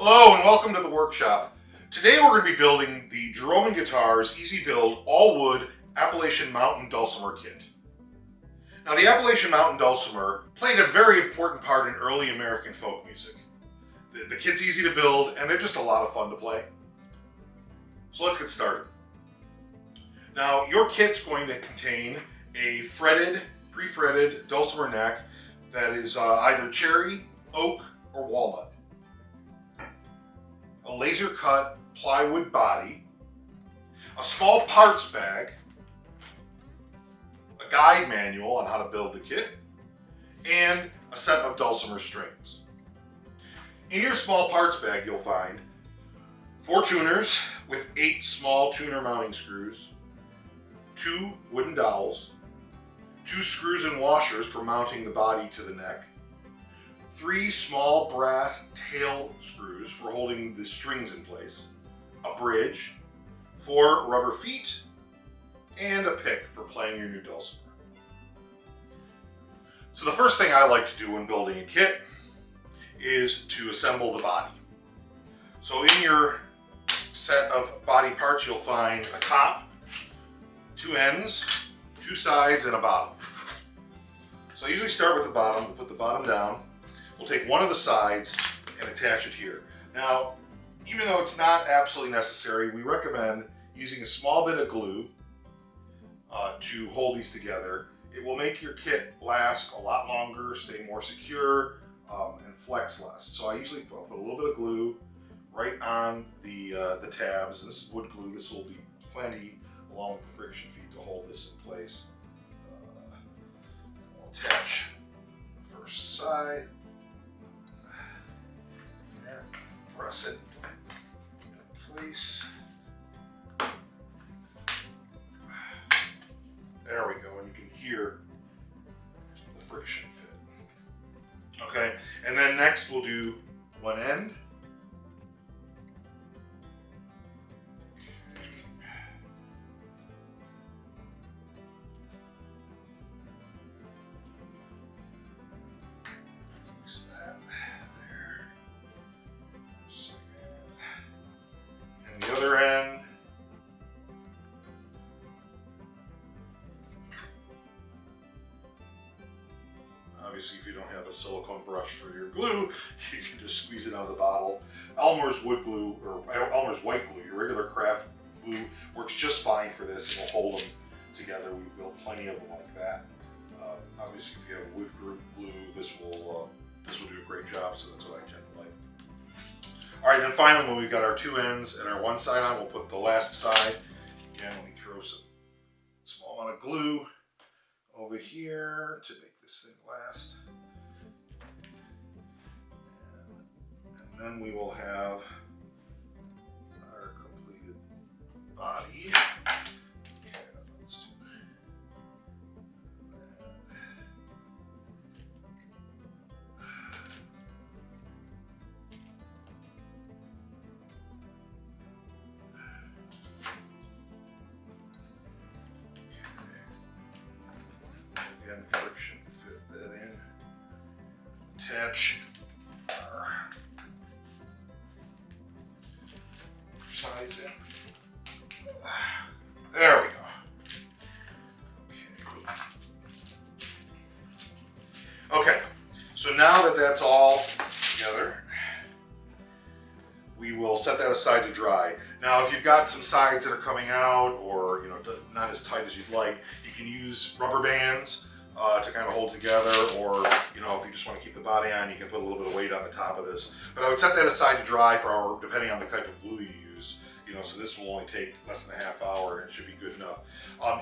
Hello and welcome to the workshop. Today we're going to be building the Jaromin Guitars Easy Build All Wood Appalachian Mountain Dulcimer Kit. Now the Appalachian Mountain Dulcimer played a very important part in early American folk music. The kit's easy to build and they're just a lot of fun to play. So let's get started. Now your kit's going to contain a pre-fretted dulcimer neck that is either cherry, oak, or walnut. A laser cut plywood body, a small parts bag, a guide manual on how to build the kit, and a set of dulcimer strings. In your small parts bag you'll find 4 tuners with 8 small tuner mounting screws, 2 wooden dowels, 2 screws and washers for mounting the body to the neck, 3 small brass tail screws for holding the strings in place, a bridge, 4 rubber feet, and a pick for playing your new dulcimer. So the first thing I like to do when building a kit is to assemble the body. So in your set of body parts you'll find a top, 2 ends, 2 sides, and a bottom. So I usually start with the bottom. We'll put the bottom down. We'll take one of the sides and attach it here. Now, even though it's not absolutely necessary, we recommend using a small bit of glue to hold these together. It will make your kit last a lot longer, stay more secure, and flex less. So I usually put a little bit of glue right on the tabs. This is wood glue. This will be plenty, along with the friction feet, to hold this in place. We'll attach the first side. Press it in place. There we go, and you can hear the friction fit. Okay, and then next we'll do one end. Other end. Obviously, if you don't have a silicone brush for your glue, you can just squeeze it out of the bottle. Elmer's wood glue, or Elmer's white glue, your regular craft glue, works just fine for this. It will hold them together. We've built plenty of them like that. Obviously, if you have wood glue, this will do a great job. So that's what I tend to like. All right, then finally, when we've got our 2 ends and our one side on, we'll put the last side. Again, let me throw some small amount of glue over here to make this thing last. And then we will have our completed body. Okay, let's do that. Again, friction fit that in. Attach our sides in. There we go. Okay, so now that that's all together, we will set that aside to dry. Now, if you've got some sides that are coming out, or not as tight as you'd like, you can use rubber bands to kind of hold together, or if you just want to keep the body on, you can put a little bit of weight on the top of this. But I would set that aside to dry depending on the type of glue you use. So this will only take less than a half hour, and it should be good enough.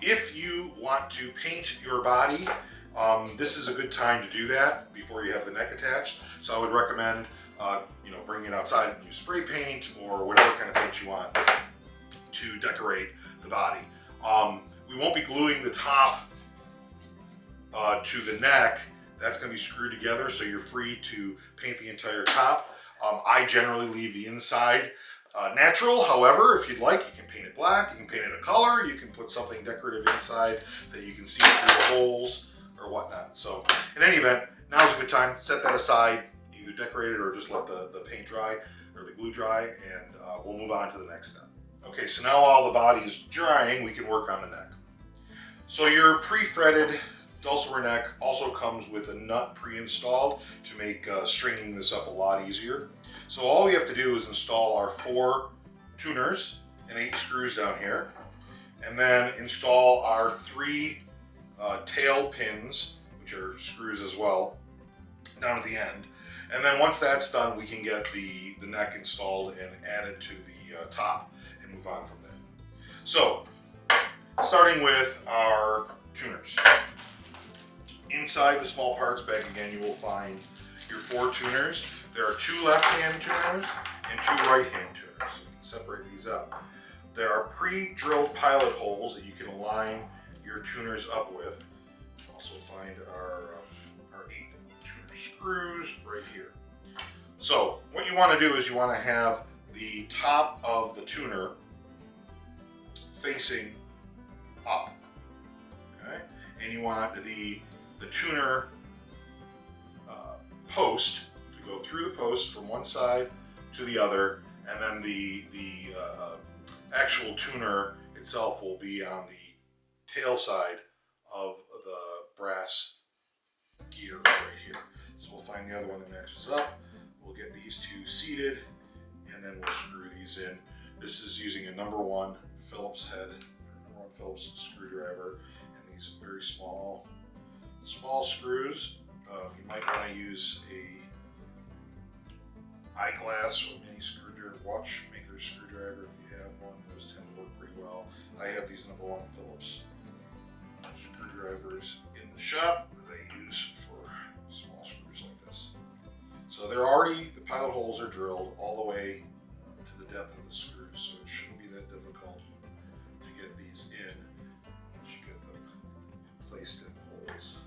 If you want to paint your body, this is a good time to do that before you have the neck attached. So I would recommend bringing it outside and use spray paint or whatever kind of paint you want to decorate the body. We won't be gluing the top to the neck. That's going to be screwed together, so you're free to paint the entire top. I generally leave the inside natural. However, if you'd like, you can paint it black, you can paint it a color, you can put something decorative inside that you can see through the holes or whatnot. So in any event, now's a good time. Set that aside. You either decorate it or just let the paint dry or the glue dry, and we'll move on to the next step. Okay, so now while the body is drying, we can work on the neck. So your pre-fretted Dulcimer neck also comes with a nut pre-installed to make stringing this up a lot easier. So all we have to do is install our 4 tuners and 8 screws down here, and then install our 3 tail pins, which are screws as well, down at the end. And then once that's done, we can get the neck installed and added to the top and move on from there. So, starting with our tuners. Inside the small parts bag, again, you will find your 4 tuners. There are 2 left-hand tuners and 2 right-hand tuners. So you can separate these up. There are pre-drilled pilot holes that you can align your tuners up with. Also find our 8 tuner screws right here. So what you want to do is you want to have the top of the tuner facing up, okay? And you want the tuner post to go through the post from one side to the other, and then the actual tuner itself will be on the tail side of the brass gear right here. So we'll find the other one that matches up. We'll get these 2 seated, and then we'll screw these in. This is using a number 1 Phillips head, number 1 Phillips screwdriver, and these very small screws. You might want to use a eyeglass or mini screwdriver, watchmaker screwdriver if you have one. Those tend to work pretty well. I have these number 1 Phillips screwdrivers in the shop that I use for small screws like this. So they're already, the pilot holes are drilled all the way to the depth of the screws, so it shouldn't be that difficult to get these in once you get them placed in the holes.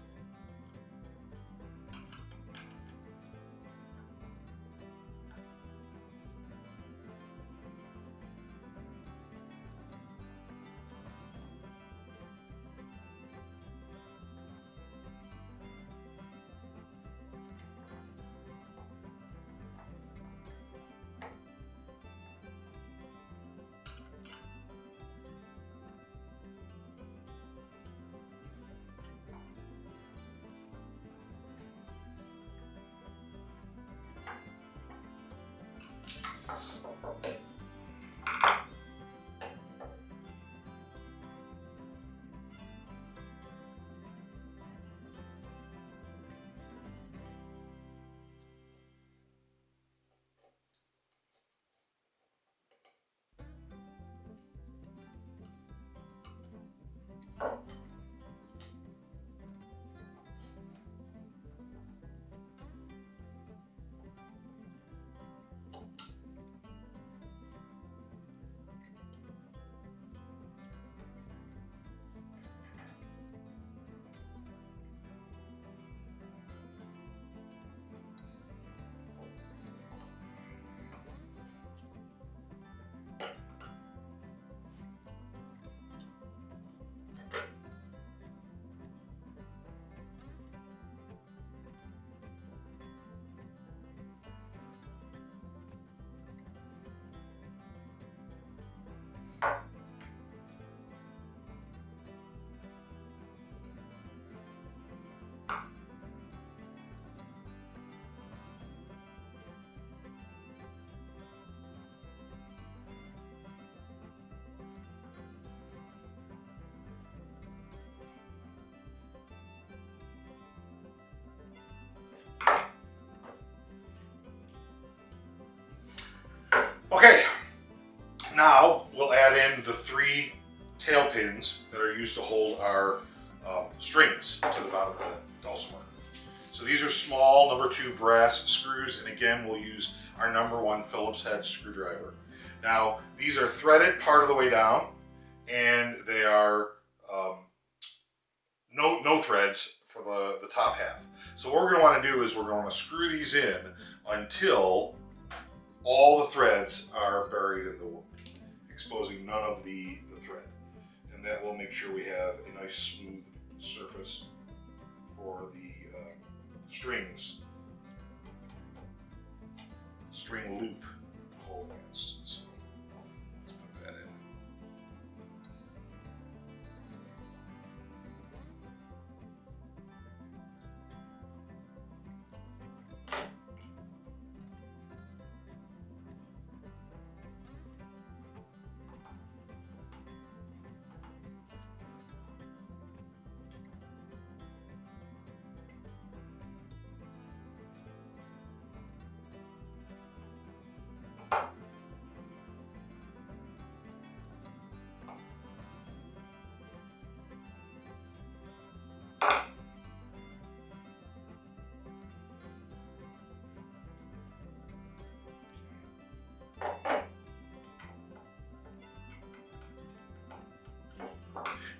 Okay, now we'll add in the 3 tail pins that are used to hold our strings to the bottom of the Dulcimer. So these are small number 2 brass screws, and again we'll use our number 1 Phillips head screwdriver. Now these are threaded part of the way down, and they are no threads for the top half. So what we're going to want to do is we're going to screw these in until all the threads are buried in the wood, exposing none of the thread. And that will make sure we have a nice smooth surface for the strings string loop to hold against. So let's put that in.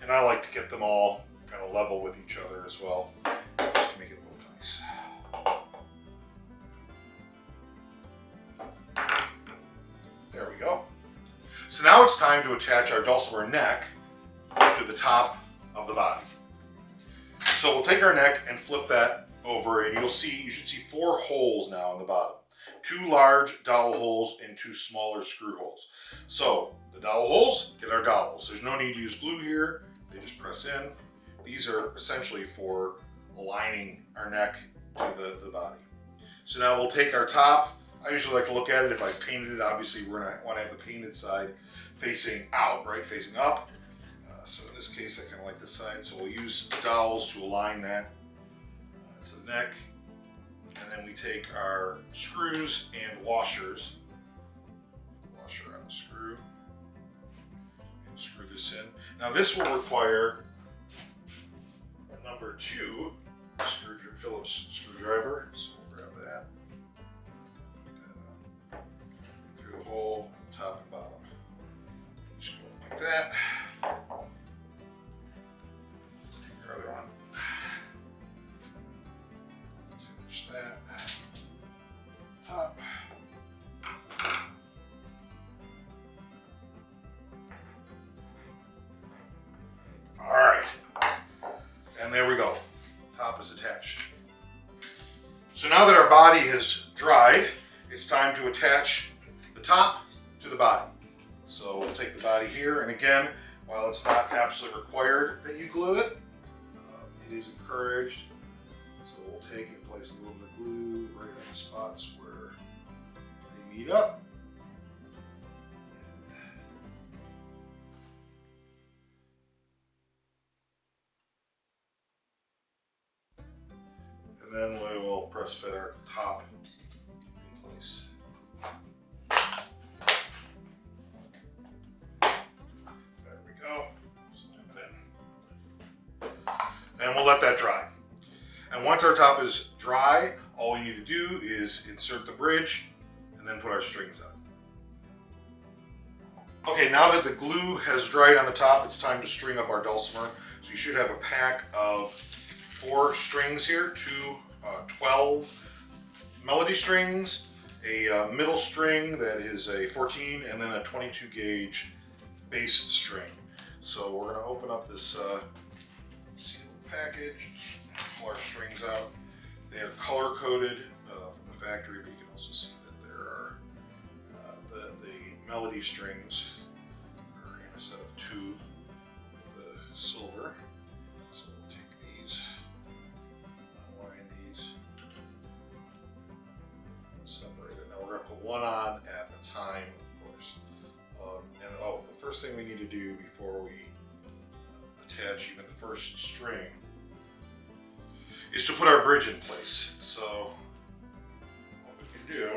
And I like to get them all kind of level with each other as well, just to make it look nice. There we go. So now it's time to attach our dulcimer neck to the top of the body. So we'll take our neck and flip that over, and you should see 4 holes now in the bottom. 2 large dowel holes and 2 smaller screw holes. So the dowel holes, get our dowels. There's no need to use glue here. They just press in. These are essentially for aligning our neck to the body. So now we'll take our top. I usually like to look at it. If I painted it, obviously we're going to want to have the painted side facing out, right? Facing up. So in this case, I kind of like this side. So we'll use the dowels to align that to the neck. And then we take our screws and washers. Washer on the screw. And screw this in. Now this will require a number 2 Phillips screwdriver. So we'll grab that. Put that on through the hole, top and bottom. Just go like that. Take the other one. Finish that. Top. Alright. And there we go. Top is attached. So now that our body has dried, it's time to attach the top to the body. So we'll take the body here, and again, while it's not absolutely required that you glue it, it is encouraged. So we'll take and place a little bit of glue right on the spots where they meet up. And then we will press fit our top in place. There we go. Slam it in. And we'll let that dry. And once our top is dry, all we need to do is insert the bridge and then put our strings on. Okay, now that the glue has dried on the top, it's time to string up our dulcimer. So you should have a pack of 4 strings here, 12 melody strings, a middle string that is a 14, and then a 22 gauge bass string. So we're going to open up this sealed package, pull our strings out. They are color coded from the factory, but you can also see that there are the melody strings are in a set of 2 with the silver. So we'll take these, unwind these, separate it. Now we're going to put one on at a time, of course. The first thing we need to do before we attach even the first string is to put our bridge in place. So what we can do,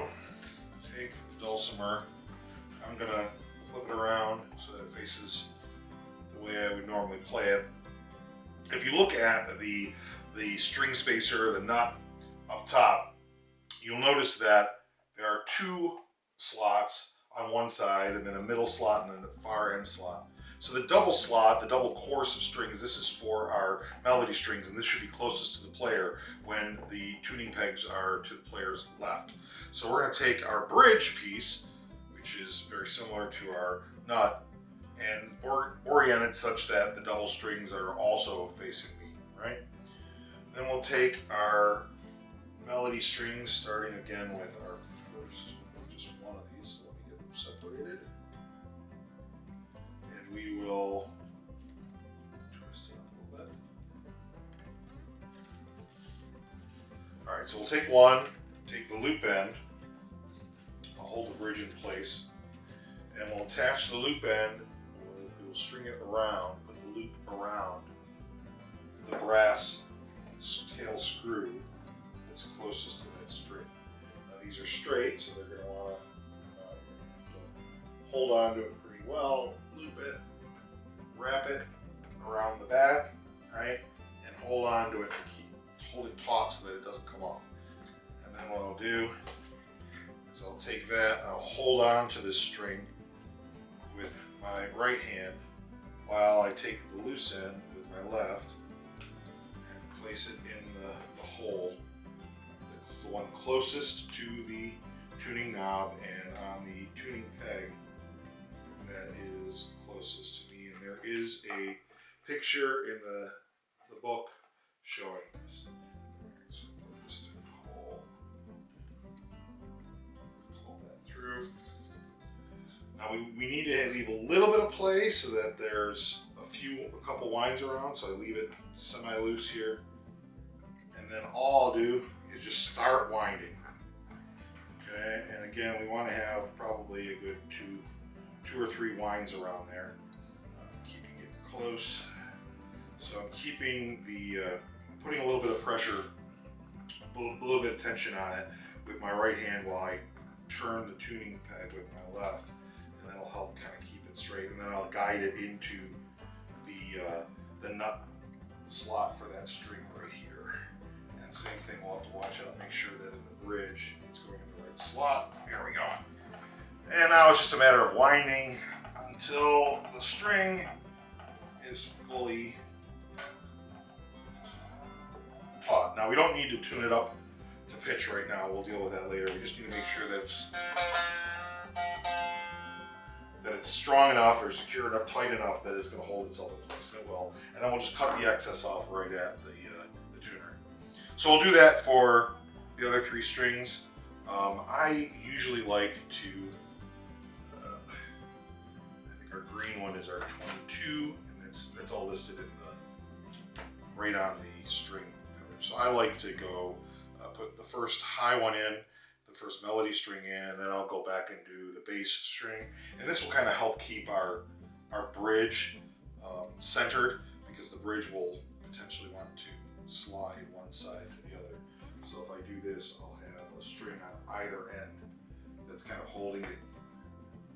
take the dulcimer, I'm going to flip it around so that it faces the way I would normally play it. If you look at the string spacer, the nut up top, you'll notice that there are 2 slots on one side and then a middle slot and then a far end slot. So the double slot, the double course of strings, this is for our melody strings, and this should be closest to the player when the tuning pegs are to the player's left. So we're going to take our bridge piece, which is very similar to our nut, and orient it such that the double strings are also facing me, right? Then we'll take our melody strings, starting again with our first so we'll take one, take the loop end, I'll hold the bridge in place, and we'll attach the loop end, we'll string it around, put the loop around the brass tail screw that's closest to that string. Now these are straight, so they're going to want to hold on to it pretty well, loop it, wrap it around the back, right, and hold on to it and hold it taut so that it doesn't come off. And then what I'll do is I'll take that, I'll hold on to this string with my right hand while I take the loose end with my left and place it in the hole, the one closest to the tuning knob and on the tuning peg that is closest to me. And there is a picture in the book showing this. So put this through the hole, pull that through. Now we need to leave a little bit of play so that there's a couple winds around, so I leave it semi-loose here. And then all I'll do is just start winding. Okay, and again, we want to have probably a good two or three winds around there, keeping it close. So I'm keeping putting a little bit of pressure, a little bit of tension on it with my right hand while I turn the tuning peg with my left, and that'll help kind of keep it straight. And then I'll guide it into the nut slot for that string right here. And same thing, we'll have to watch out, make sure that in the bridge it's going in the right slot. There we go. And now it's just a matter of winding until the string is fully taut. Now we don't need to tune it up to pitch right now. We'll deal with that later. We just need to make sure that it's strong enough or secure enough, tight enough that it's going to hold itself in place, and it will. And then we'll just cut the excess off right at the tuner. So we'll do that for the other three strings. I usually like to, I think our green one is our 22, and that's all listed in right on the string cover. So I like to go put the first high one in, the first melody string in, and then I'll go back and do the bass string. And this will kind of help keep our bridge centered, because the bridge will potentially want to slide one side to the other. So if I do this, I'll have a string on either end that's kind of holding it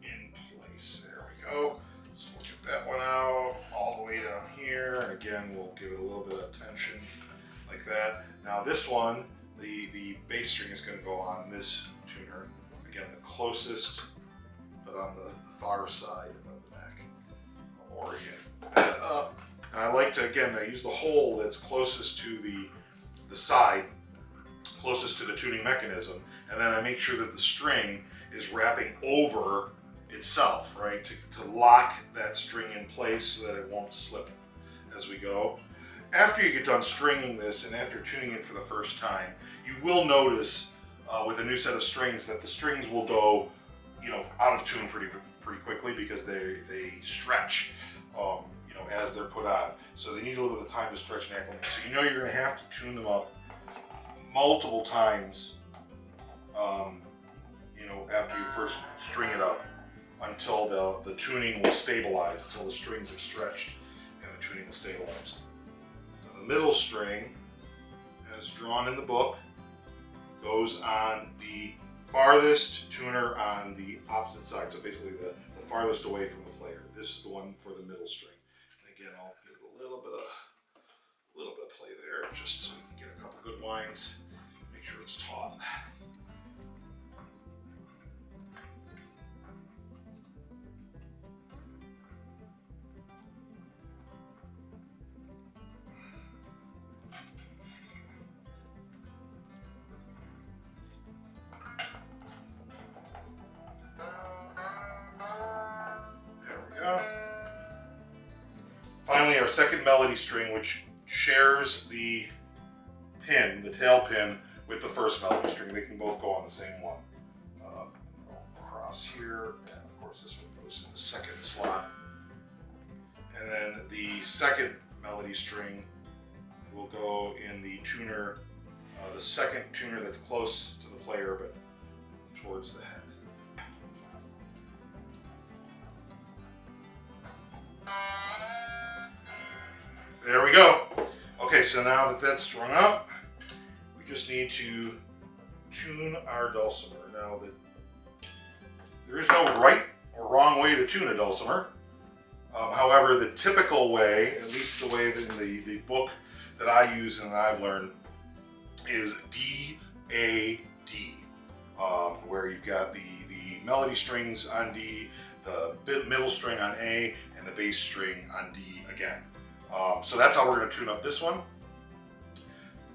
in place. There we go. So we'll get that one out all the way down here. And again, we'll give it a little bit of tension like that. Now this one, the bass string is going to go on this tuner. Again, the closest, but on the far side of the neck. I'll orient that up. And I like to, again, I use the hole that's closest to the side, closest to the tuning mechanism, and then I make sure that the string is wrapping over itself, right, to lock that string in place so that it won't slip as we go. After you get done stringing this and after tuning it for the first time, you will notice with a new set of strings that the strings will go, out of tune pretty quickly, because they stretch, as they're put on. So they need a little bit of time to stretch and acclimate. So you're going to have to tune them up multiple times, after you first string it up, until the tuning will stabilize, until the strings have stretched and the tuning will stabilize. Now, the middle string, as drawn in the book, goes on the farthest tuner on the opposite side. So basically the farthest away from the player. This is the one for the middle string. And again, I'll give it a little bit of play there, just so we can get a couple good winds. Make sure it's taut. Finally, our second melody string, which shares the pin, the tail pin, with the first melody string. They can both go on the same one. I'll cross here, and of course this one goes in the second slot. And then the second melody string will go in the tuner the second tuner that's close to the player but towards the head. There we go. Okay, so now that that's strung up, we just need to tune our dulcimer. Now, there is no right or wrong way to tune a dulcimer. However, the typical way, at least the way that in the book that I use and that I've learned, is D, A, D, where you've got the melody strings on D, the middle string on A, and the bass string on D again. So that's how we're going to tune up this one.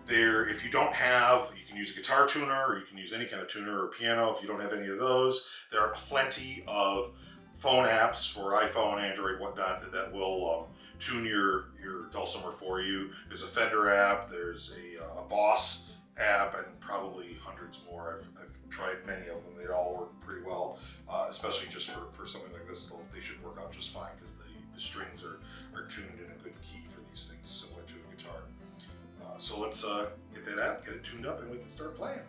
If you don't have, you can use a guitar tuner, or you can use any kind of tuner or piano. If you don't have any of those, there are plenty of phone apps for iPhone, Android, whatnot that will tune your dulcimer for you. There's a Fender app, there's a Boss app, and probably hundreds more. I've tried many of them. They all work pretty well, especially just for something like this. They should work out just fine because the strings are tuned in a good key for these things, similar to a guitar. So let's get that app, get it tuned up, and we can start playing.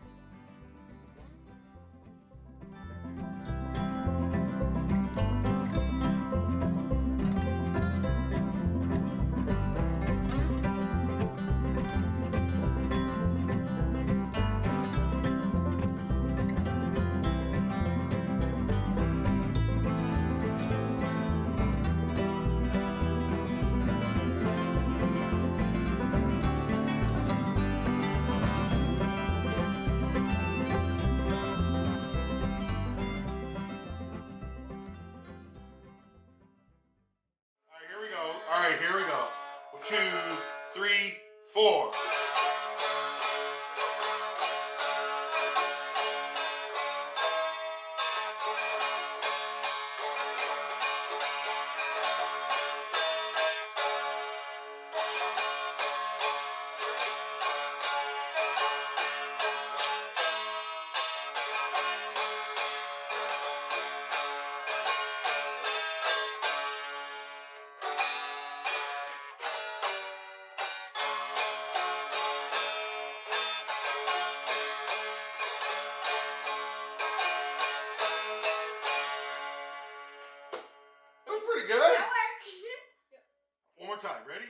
All right, here we go. 2, 3, 4. Pretty good. That works. One more time. Ready?